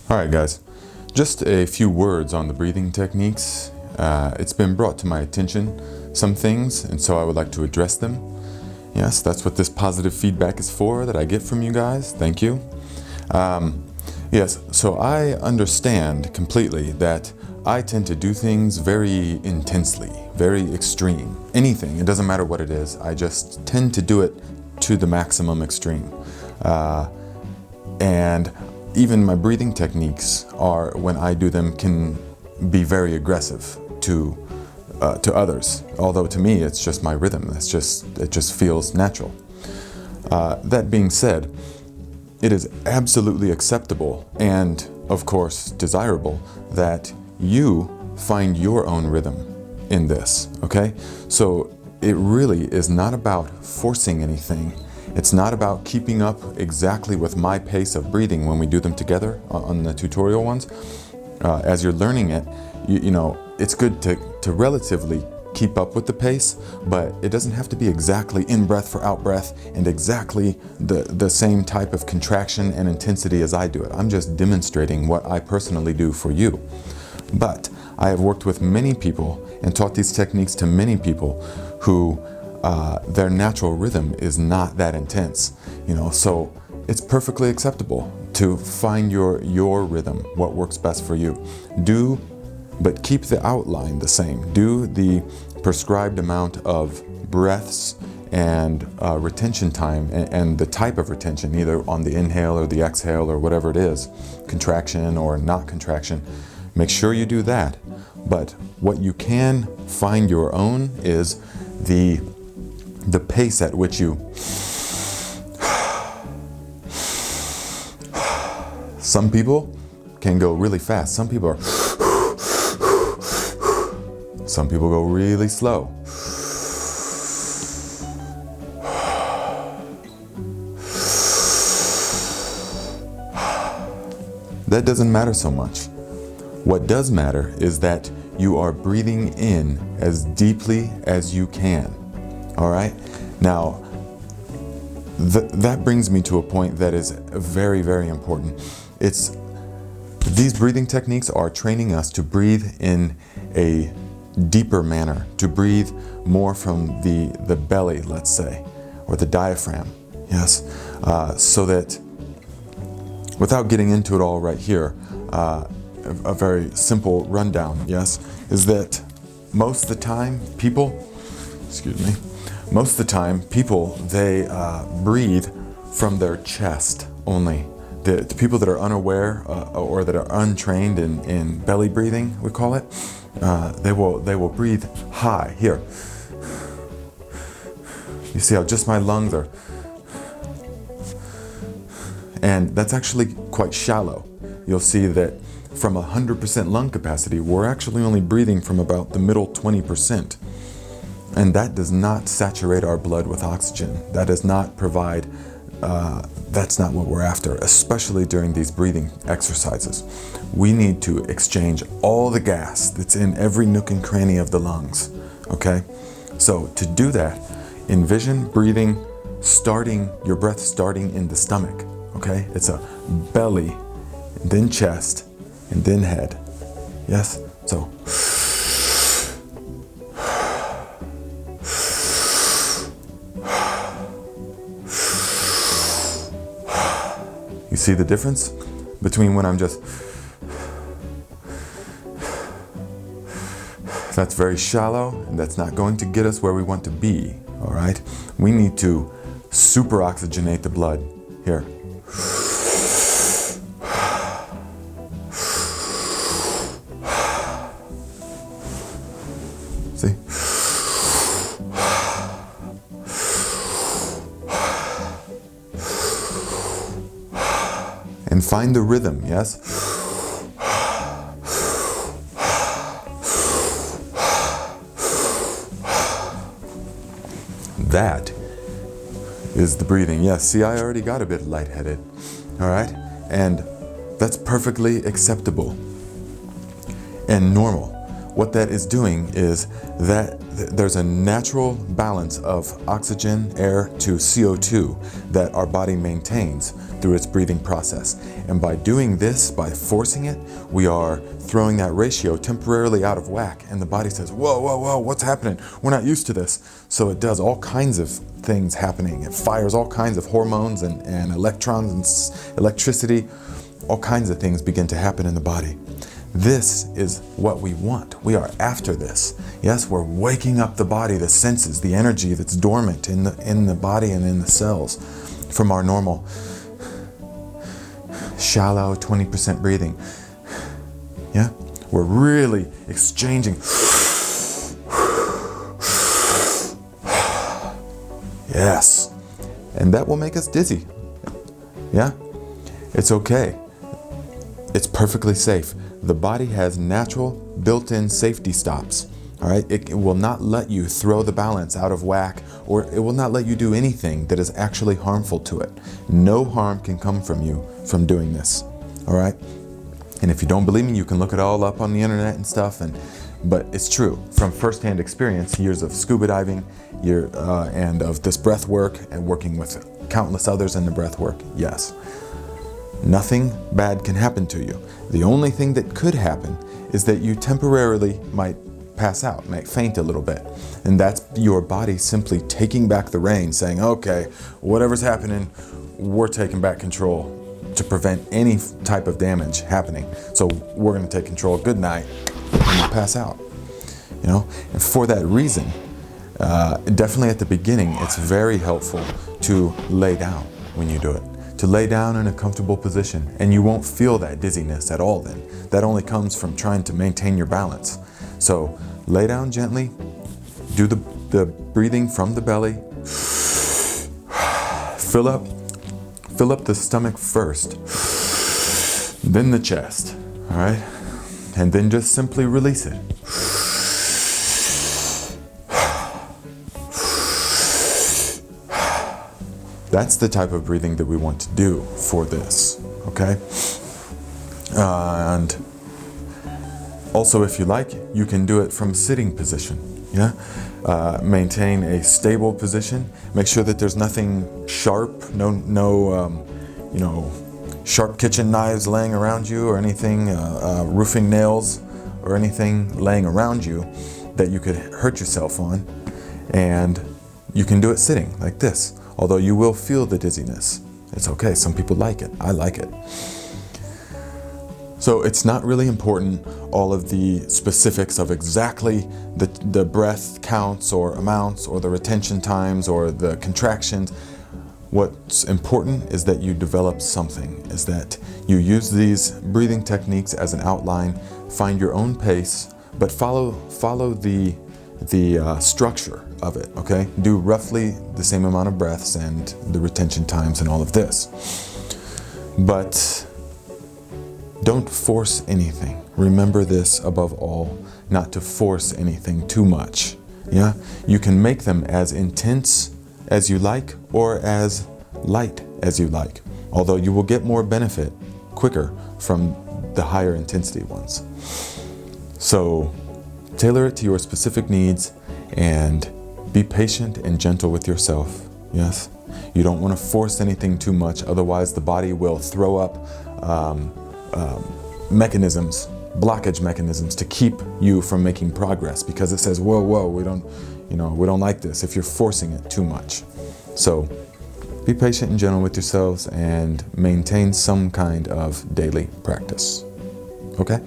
All right, guys, just a few words on the breathing techniques. It's been brought to my attention, some things, and so I would like to address them. Yes, that's what this positive feedback is for, that I get from you guys. Thank you. Yes, so I understand completely that I tend to do things very intensely, very extreme. Anything, it doesn't matter what it is, I just tend to do it to the maximum extreme. And even my breathing techniques are, when I do them, can be very aggressive to others. Although to me, it's just my rhythm. It just feels natural. That being said, it is absolutely acceptable and, of course, desirable that you find your own rhythm in this, okay? So it really is not about forcing anything. It's not about keeping up exactly with my pace of breathing when we do them together on the tutorial ones. As you're learning it, you know, it's good to relatively keep up with the pace, but it doesn't have to be exactly in breath for out breath and exactly the same type of contraction and intensity as I do it. I'm just demonstrating what I personally do for you. But I have worked with many people and taught these techniques to many people who their natural rhythm is not that intense, you know, so it's perfectly acceptable to find your rhythm, what works best for you. But keep the outline the same. Do the prescribed amount of breaths and retention time and the type of retention, either on the inhale or the exhale or whatever it is, contraction or not contraction. Make sure you do that. But what you can find your own is the pace at which you some people can go really fast. Some people go really slow. That doesn't matter so much. What does matter is that you are breathing in as deeply as you can. All right? Now, that brings me to a point that is very, very important. These breathing techniques are training us to breathe in a deeper manner, to breathe more from the belly, let's say, or the diaphragm, yes? So that, without getting into it all right here, a very simple rundown, yes, is that most of the time people, they breathe from their chest only. The people that are unaware or that are untrained in belly breathing, we call it, they will breathe high. Here, you see how just my lungs are, and that's actually quite shallow. You'll see that from 100% lung capacity, we're actually only breathing from about the middle 20%. And that does not saturate our blood with oxygen. That does not provide, that's not what we're after, especially during these breathing exercises. We need to exchange all the gas that's in every nook and cranny of the lungs, okay? So to do that, envision breathing, your breath starting in the stomach, okay? It's a belly, and then chest, and then head, yes? So, you see the difference between when I'm just, that's very shallow, and that's not going to get us where we want to be, all right? We need to super oxygenate the blood. Here. See? And find the rhythm, yes? That is the breathing. Yes, see, I already got a bit lightheaded, all right? And that's perfectly acceptable and normal. What that is doing is that there's a natural balance of oxygen, air to CO2 that our body maintains through its breathing process. And by doing this, by forcing it, we are throwing that ratio temporarily out of whack. And the body says, whoa, whoa, whoa, what's happening? We're not used to this. So it does all kinds of things happening. It fires all kinds of hormones and electrons and electricity. All kinds of things begin to happen in the body. This is what we want. We are after this. Yes, we're waking up the body, the senses, the energy that's dormant in the body and in the cells from our normal shallow 20% breathing. Yeah, we're really exchanging. Yes, and that will make us dizzy. Yeah, it's okay. It's perfectly safe. The body has natural built-in safety stops. All right, it will not let you throw the balance out of whack, or it will not let you do anything that is actually harmful to it. No harm can come from you from doing this. All right, and if you don't believe me, you can look it all up on the internet and stuff. But it's true from firsthand experience, years of scuba diving, and of this breath work and working with countless others in the breath work. Yes. Nothing bad can happen to you. The only thing that could happen is that you temporarily might pass out, might faint a little bit. And that's your body simply taking back the reins, saying, okay, whatever's happening, we're taking back control to prevent any type of damage happening. So we're going to take control. Good night. And you pass out. You know, and for that reason, definitely at the beginning, it's very helpful to lay down when you do it. To lay down in a comfortable position, and you won't feel that dizziness at all then. That only comes from trying to maintain your balance. So lay down gently, do the breathing from the belly, fill up the stomach first, then the chest, all right? And then just simply release it. That's the type of breathing that we want to do for this, okay? And also, if you like, you can do it from sitting position, yeah? Maintain a stable position. Make sure that there's nothing sharp, no sharp kitchen knives laying around you or anything, roofing nails or anything laying around you that you could hurt yourself on. And you can do it sitting like this. Although you will feel the dizziness. It's okay, some people like it, I like it. So it's not really important all of the specifics of exactly the breath counts or amounts or the retention times or the contractions. What's important is that you develop something, is that you use these breathing techniques as an outline, find your own pace, but follow the structure of it, okay? Do roughly the same amount of breaths and the retention times and all of this. But don't force anything. Remember this above all, not to force anything too much, yeah? You can make them as intense as you like or as light as you like, although you will get more benefit quicker from the higher intensity ones. So tailor it to your specific needs and be patient and gentle with yourself, yes? You don't want to force anything too much, otherwise the body will throw up blockage mechanisms to keep you from making progress because it says, whoa, we don't like this if you're forcing it too much. So be patient and gentle with yourselves and maintain some kind of daily practice, okay?